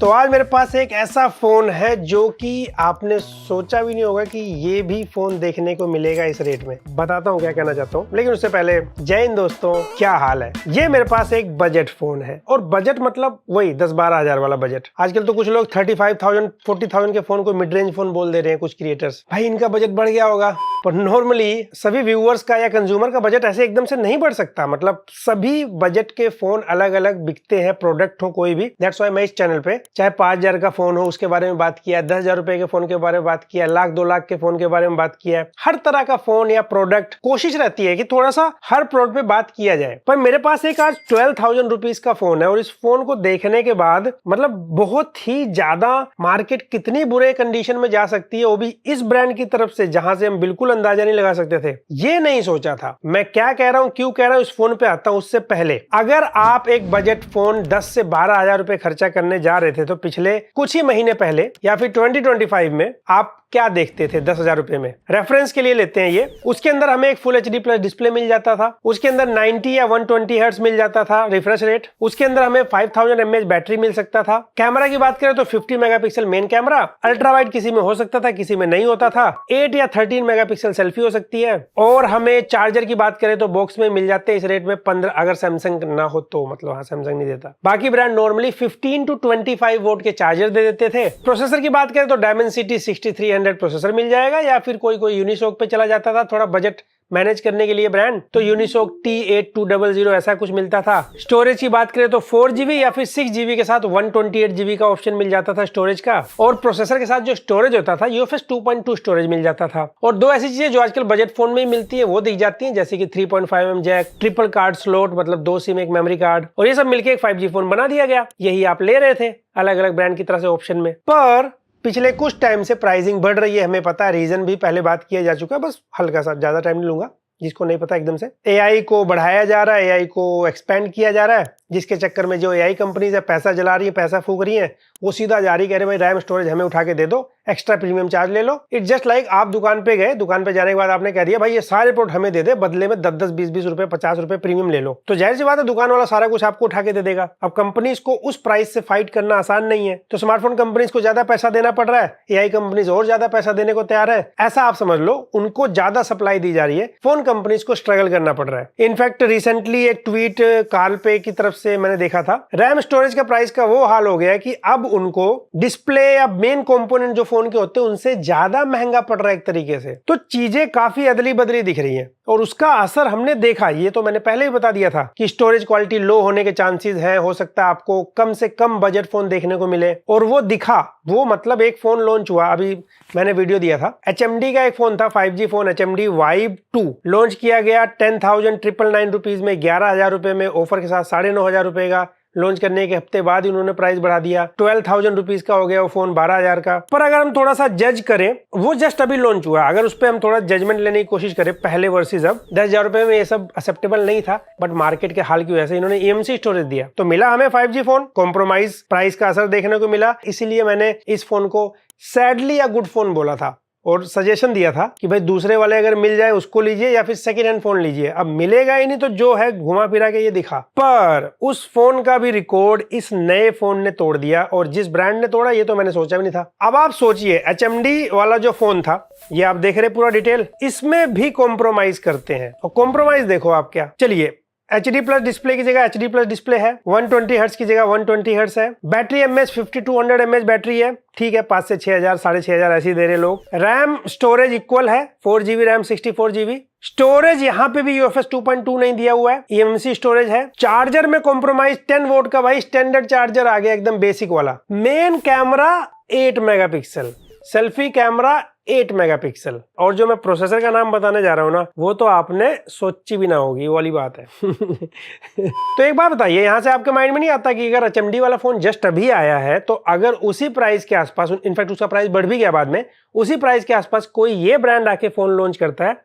तो आज मेरे पास एक ऐसा फोन है जो कि आपने सोचा भी नहीं होगा कि ये भी फोन देखने को मिलेगा इस रेट में। बताता हूँ क्या कहना चाहता हूँ, लेकिन उससे पहले जय हिंद दोस्तों, क्या हाल है। ये मेरे पास एक बजट फोन है, और बजट मतलब वही 10-12 हजार वाला बजट। आजकल तो कुछ लोग 35,000 40,000 के फोन को मिड रेंज फोन बोल दे रहे हैं कुछ क्रिएटर्स। भाई इनका बजट बढ़ गया होगा, पर नॉर्मली सभी व्यूअर्स का या कंज्यूमर का बजट ऐसे एकदम से नहीं बढ़ सकता। मतलब सभी बजट के फोन अलग अलग बिकते हैं, प्रोडक्ट हो कोई भी। दैट्स व्हाई मैं इस चैनल पे चाहे 5,000 का फोन हो उसके बारे में बात किया, 10,000 रुपए के फोन के बारे में बात किया, 1,00,000 2,00,000 के फोन के बारे में बात किया है। हर तरह का फोन या प्रोडक्ट कोशिश रहती है कि थोड़ा सा हर प्रोडक्ट पे बात किया जाए। पर मेरे पास एक आज 12,000 रुपीज का फोन है, और इस फोन को देखने के बाद मतलब बहुत ही ज्यादा मार्केट कितनी बुरे कंडीशन में जा सकती है, वो भी इस ब्रांड की तरफ से, जहां से हम बिल्कुल अंदाजा नहीं लगा सकते थे। ये नहीं सोचा था। मैं क्या कह रहा हूं, क्यों कह रहा हूं, इस फोन पे आता हूं उससे पहले। अगर आप एक बजट फोन 10 से 12 हजार रुपए खर्चा करने जा रहे थे, तो पिछले कुछ ही महीने पहले या फिर 2025 में आप क्या देखते थे 10,000 रुपए में। रेफरेंस के लिए लेते हैं ये। उसके अंदर हमें एक फुल एचडी प्लस डिस्प्ले मिल जाता था, उसके अंदर 90 या 120 हर्ट्ज मिल जाता था रिफ्रेश रेट, उसके अंदर हमें 5000 mAh बैटरी मिल सकता था। कैमरा की बात करें तो 50 megapixel main camera, ultra wide किसी में हो सकता था, किसी में नहीं होता था। 8 या 13 मेगापिक्सल सेल्फी हो सकती है। और हमें चार्जर की बात करें तो बॉक्स में मिल जाते हैं इस रेट में 15, अगर सैमसंग ना हो तो, मतलब हाँ सैमसंग नहीं देता। बाकी ब्रांड नॉर्मली 15 to 25 वोल्ट के चार्जर दे देते थे। प्रोसेसर की बात करें तो डायमेंसिटी 6300 प्रोसेसर मिल जाएगा, या फिर कोई यूनिसोक पे चला जाता था थोड़ा बजट मैनेज करने के लिए ब्रांड, तो यूनिसोक T8200 ऐसा कुछ मिलता था। स्टोरेज की बात करें तो 4GB या फिर 6GB के साथ 128GB का ऑप्शन मिल जाता था स्टोरेज का। और प्रोसेसर के साथ जो स्टोरेज होता था UFS 2.2 स्टोरेज मिल जाता था। और दो ऐसी चीजें जो आजकल बजट फोन में ही मिलती है वो दिख जाती हैं, जैसे कि 3.5mm Jack, triple card slot, मतलब 2 सिम एक मेमोरी कार्ड, और ये सब मिलकर एक 5G फोन बना दिया गया। यही आप ले रहे थे अलग अलग ब्रांड की तरह से ऑप्शन में। पर पिछले कुछ टाइम से प्राइसिंग बढ़ रही है, हमें पता है, रीजन भी पहले बात किया जा चुका है, बस हल्का सा, ज्यादा टाइम नहीं लूंगा। जिसको नहीं पता एकदम से, एआई को बढ़ाया जा रहा है, एआई को एक्सपेंड किया जा रहा है, जिसके चक्कर में जो एआई कंपनीज है पैसा जला रही है, पैसा फूक रही है, वो सीधा जा रही, कह रहे भाई रैम स्टोरेज हमें उठा के दे दो, एक्स्ट्रा प्रीमियम चार्ज ले लो। इट्स जस्ट लाइक आप दुकान पे गए, दुकान पे जाने के बाद आपने कह दिया भाई ये सारे प्रोडक्ट हमें दे दे, बदले में 10-10 20-20 रुपए 50 रुपए प्रीमियम ले लो। तो जाहिर सी बात है दुकान वाला सारा कुछ आपको उठा के दे देगा। अब कंपनीज को उस प्राइस से फाइट करना आसान नहीं है, तो स्मार्टफोन कंपनीज को ज्यादा पैसा देना पड़ रहा है, एआई कंपनीज और ज्यादा पैसा देने को तैयार है। ऐसा आप समझ लो, उनको ज्यादा सप्लाई दी जा रही है, फोन कंपनीज को स्ट्रगल करना पड़ रहा है। इनफैक्ट रिसेंटली एक ट्वीट कार्ल पे की तरफ से मैंने देखा था, रैम स्टोरेज का प्राइस का वो हाल हो गया है कि अब उनको डिस्प्ले या मेन कंपोनेंट जो फोन के होते हैं उनसे ज्यादा महंगा पड़ रहा है एक तरीके से। तो चीजें काफी अदली बदली दिख रही हैं, और उसका असर हमने देखा। ये तो मैंने पहले ही बता दिया था कि स्टोरेज क्वालिटी लो होने के चांसेस हैं, हो सकता है आपको कम से कम बजट फोन देखने को मिले, और वो दिखा। वो मतलब एक फोन लॉन्च हुआ, अभी मैंने वीडियो दिया था, HMD का एक फोन था, 5G phone HMD Vibe 2 launch किया गया 10,999 रुपीज में, 11,000 रुपए में ऑफर के साथ 9,500 रुपए का। लॉन्च करने के हफ्ते बाद ही उन्होंने प्राइस बढ़ा दिया, 12,000 रुपीज का हो गया वो फोन 12,000 का। पर अगर हम थोड़ा सा जज करें, वो जस्ट अभी लॉन्च हुआ, अगर उस पर हम थोड़ा जजमेंट लेने की कोशिश करें पहले वर्सेस अब, 10,000 रुपए में ये सब एक्सेप्टेबल नहीं था, बट मार्केट के हाल की वजह से इन्होंने EMC स्टोरेज दिया, तो मिला हमें 5G फोन। कॉम्प्रोमाइज प्राइस का असर देखने को मिला, इसीलिए मैंने इस फोन को सैडली या गुड फोन बोला था, और सजेशन दिया था कि भाई दूसरे वाले अगर मिल जाए उसको लीजिए, या फिर सेकेंड हैंड फोन लीजिए। अब मिलेगा ही नहीं तो जो है घुमा फिरा के ये दिखा। पर उस फोन का भी रिकॉर्ड इस नए फोन ने तोड़ दिया, और जिस ब्रांड ने तोड़ा ये तो मैंने सोचा भी नहीं था। अब आप सोचिए, HMD वाला जो फोन था, ये आप देख रहे पूरा डिटेल, इसमें भी कॉम्प्रोमाइज करते हैं। और कॉम्प्रोमाइज देखो आप क्या, चलिए HD प्लस डिस्प्ले की जगह HD प्लस डिस्प्ले है, 120 हर्ट्ज की जगह 120 हर्ट्ज है, बैटरी mAh 5200 mAh बैटरी है, ठीक है, 5 से 6,000 6,500 ऐसी दे रहे लोग। रैम स्टोरेज इक्वल है, 4GB रैम 64GB स्टोरेज, यहाँ पे भी UFS 2.2 नहीं दिया हुआ है, EMC स्टोरेज है। चार्जर में कॉम्प्रोमाइज 10 वोल्ट का भाई स्टैंडर्ड चार्जर आ गया, एकदम बेसिक वाला। Main camera 8 megapixel, selfie camera 8 megapixel, और जो मैं प्रोसेसर का नाम बताने जा रहा हूं ना, वो तो आपने सोची भी ना होगी, वो वाली बात है। तो एक बात बताइए, यहां से आपके माइंड में नहीं आता कि अगर HMD वाला फोन जस्ट अभी आया है, तो अगर उसी प्राइस के आसपास, इनफैक्ट उसका प्राइस बढ़ भी गया बाद में, उसी प्राइस के आसपास कोई ये ब्रांड आके फोन लॉन्च करता है,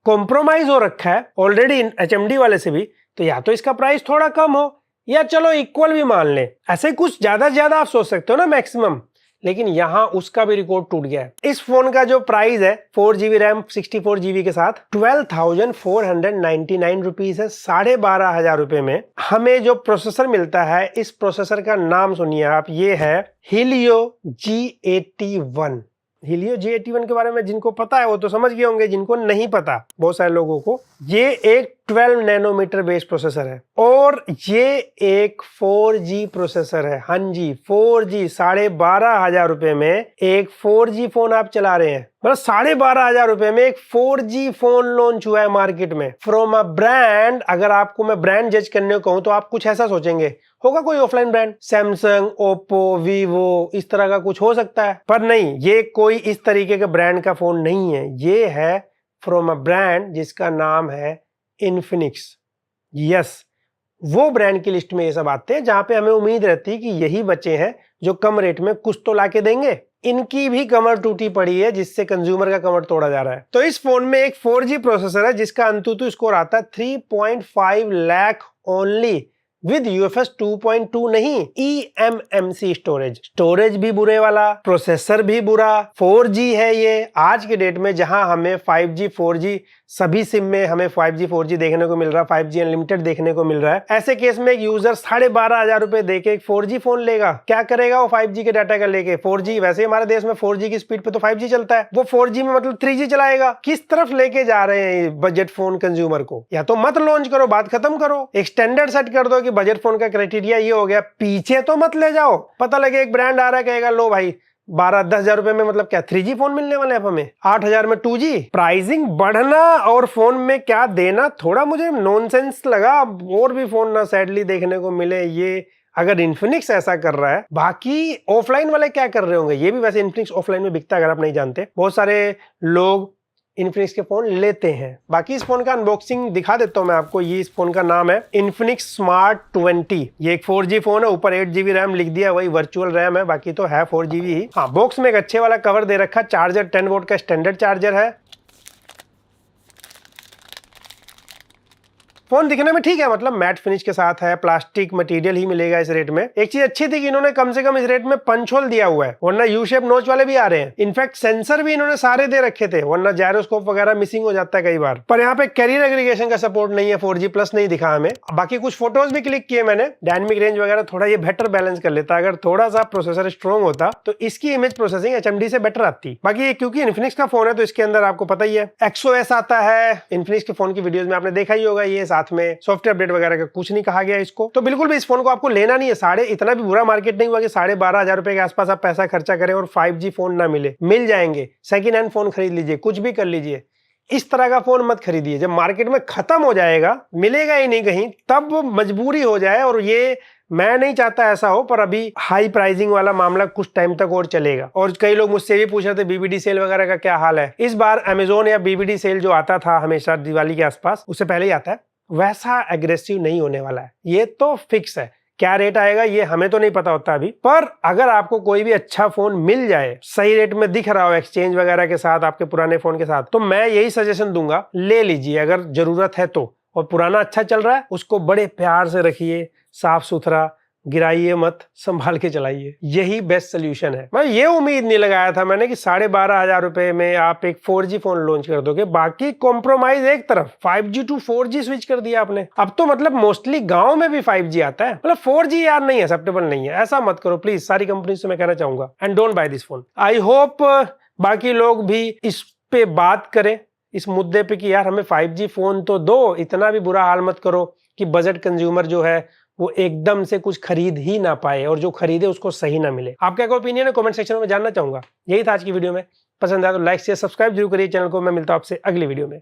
कॉम्प्रोमाइज हो रखा है ऑलरेडी HMD वाले से भी, तो या तो इसका प्राइस थोड़ा कम हो, या चलो इक्वल भी मान ले। ऐसे कुछ ज्यादा आप सोच सकते हो ना मैक्सिमम, लेकिन यहाँ उसका भी रिकॉर्ड टूट गया है। इस फोन का जो प्राइस है 4GB रैम 64GB के साथ 12,499 रुपीज है। 12,500 रुपए में हमें जो प्रोसेसर मिलता है, इस प्रोसेसर का नाम सुनिए आप, ये है Helio G81। Helio G81 के बारे में जिनको पता है वो तो समझ गए होंगे, जिनको नहीं पता बहुत सारे लोगों को, ये एक 12 नैनोमीटर बेस प्रोसेसर है और ये एक 4G प्रोसेसर है। हाँ जी 4G। 12,500 रुपए में एक 4G फोन आप चला रहे हैं, मतलब 12,500 रुपए में एक 4G फोन लॉन्च हुआ है मार्केट में फ्रॉम अ ब्रांड। अगर आपको मैं ब्रांड जज करने को कहूं तो आप कुछ ऐसा सोचेंगे, होगा कोई offline brand, Samsung, Oppo, Vivo, इस तरह का कुछ हो सकता है, पर नहीं, ये कोई इस तरीके के ब्रांड का फोन नहीं है। ये है फ्रॉम अ ब्रांड जिसका नाम है इन्फिनिक्स। यस, वो ब्रांड की लिस्ट में ये सब आते हैं जहां पे हमें उम्मीद रहती है कि यही बच्चे हैं जो कम रेट में कुछ तो लाके देंगे। इनकी भी कमर टूटी पड़ी है, जिससे कंज्यूमर का कमर तोड़ा जा रहा है। तो इस फोन में एक 4G प्रोसेसर है जिसका अंतुतु स्कोर आता है 3.5 लाख ओनली विद UFS 2.2 नहीं, eMMC स्टोरेज भी बुरे वाला, प्रोसेसर भी बुरा, 4G है ये। आज के डेट में जहां हमें 5G 4G सभी सिम में हमें 5G 4G देखने को मिल रहा है, 5G अनलिमिटेड देखने को मिल रहा है, ऐसे केस में एक यूजर 12,500 रुपए देके एक 4G फोन लेगा, क्या करेगा वो 5G के डाटा का लेके? 4G, वैसे हमारे देश में 4G की स्पीड पे तो 5G चलता है, वो 4G में मतलब 3G चलाएगा। किस तरफ लेके जा रहे हैं बजट फोन कंज्यूमर को? या तो मत लॉन्च करो, बात खत्म करो, एक स्टैंडर्ड सेट कर दो कि बजट फोन का क्राइटेरिया ये हो गया, पीछे तो मत ले जाओ। पता लगे एक ब्रांड आ रहा है, कहेगा लो भाई 12-10 रुपए में मतलब क्या 3G फोन मिलने वाले हैं हमें, 8,000 में 2G। प्राइसिंग बढ़ना और फोन में क्या देना थोड़ा मुझे नॉनसेंस लगा। और भी फोन ना सैडली देखने को मिले ये, अगर इन्फिनिक्स ऐसा कर रहा है, बाकी ऑफलाइन वाले क्या कर रहे होंगे? ये भी वैसे इन्फिनिक्स ऑफलाइन में बिकता है, अगर आप नहीं जानते। बहुत सारे लोग इन्फिनिक्स के फोन लेते हैं। बाकी इस फोन का अनबॉक्सिंग दिखा देता हूं मैं आपको। ये इस फोन का नाम है इन्फिनिक्स स्मार्ट 20। ये एक 4G फोन है, ऊपर 8GB रैम लिख दिया, वही वर्चुअल रैम है, बाकी तो है 4GB ही। हाँ, बॉक्स में एक अच्छे वाला कवर दे रखा, चार्जर 10 वोल्ट का स्टैंडर्ड चार्जर है। फोन दिखने में ठीक है, मतलब मैट फिनिश के साथ है, प्लास्टिक मटेरियल ही मिलेगा इस रेट में। एक चीज अच्छी थी कि इन्होंने कम से कम इस रेट में पंच होल दिया हुआ है, वरना यू शेप नोच वाले भी आ रहे हैं। इनफैक्ट सेंसर भी इन्होंने सारे दे रखे थे, वरना जायरोस्कोप वगैरह मिसिंग हो जाता है कई बार। पर यहाँ पे कैरियर एग्रीगेशन का सपोर्ट नहीं है, 4G प्लस नहीं दिखा हमें। बाकी कुछ फोटोज भी क्लिक किए मैंने, डायनेमिक रेंज वगैरह थोड़ा ये बेटर बैलेंस कर लेता। अगर थोड़ा सा प्रोसेसर स्ट्रॉन्ग होता तो इसकी इमेज प्रोसेसिंग HMD से बेटर आती। बाकी क्योंकि इन्फिनिक्स का फोन है तो इसके अंदर आपको पता ही है XOS आता है। इन्फिनिक्स के फोन की वीडियोज में आपने देखा ही होगा, ये साथ में सॉफ्टवेयर अपडेट वगैरह का कुछ नहीं कहा गया इसको। तो बिल्कुल भी इस फोन को आपको लेना नहीं है। इतना भी बुरा मार्केट नहीं हुआ कि 12,500 रुपए के आसपास आप पैसा खर्चा करें और 5G फोन ना मिले। मिल जाएंगे, सेकंड हैंड फोन खरीद लीजिए, कुछ भी कर लीजिए। इस तरह का फोन मत खरीदिए, जब मार्केट में खत्म हो जाएगा, मिलेगा ही नहीं कहीं, तब मजबूरी हो जाए। और ये मैं नहीं चाहता ऐसा हो, पर अभी हाई प्राइसिंग वाला मामला कुछ टाइम तक और चलेगा। और कई लोग मुझसे भी पूछ रहे थे BBD सेल वगैरह का क्या हाल है। इस बार अमेजोन या BBD सेल जो आता था हमेशा दिवाली के आसपास, उससे पहले ही आता है, वैसा एग्रेसिव नहीं होने वाला है। ये तो फिक्स है, क्या रेट आएगा ये हमें तो नहीं पता होता अभी। पर अगर आपको कोई भी अच्छा फोन मिल जाए, सही रेट में दिख रहा हो एक्सचेंज वगैरह के साथ, आपके पुराने फोन के साथ, तो मैं यही सजेशन दूंगा, ले लीजिए अगर जरूरत है तो। और पुराना अच्छा चल रहा है उसको बड़े प्यार से रखिए, साफ सुथरा, गिराइए मत, संभाल के चलाइए, यही बेस्ट सोल्यूशन है। मैं ये उम्मीद नहीं लगाया था मैंने कि 12,500 रुपए में आप एक 4G फोन लॉन्च कर दोगे। बाकी कॉम्प्रोमाइज एक तरफ, 5G to 4G स्विच कर दिया आपने। अब तो मतलब मोस्टली गांव में भी 5G आता है, मतलब 4G यार नहीं एक्सेप्टेबल नहीं है। ऐसा मत करो प्लीज, सारी कंपनी से मैं कहना चाहूंगा। And don't by this phone. I hope बाकी लोग भी इस पे बात करें, इस मुद्दे पे कि यार हमें 5G फोन तो दो, इतना भी बुरा हाल मत करो कि बजट कंज्यूमर जो है वो एकदम से कुछ खरीद ही ना पाए, और जो खरीदे उसको सही ना मिले। आपका क्या ओपिनियन है कमेंट सेक्शन में जानना चाहूंगा। यही था आज की वीडियो में। पसंद आया तो लाइक शेयर सब्सक्राइब जरूर करिए चैनल को। मैं मिलता हूं आपसे अगली वीडियो में।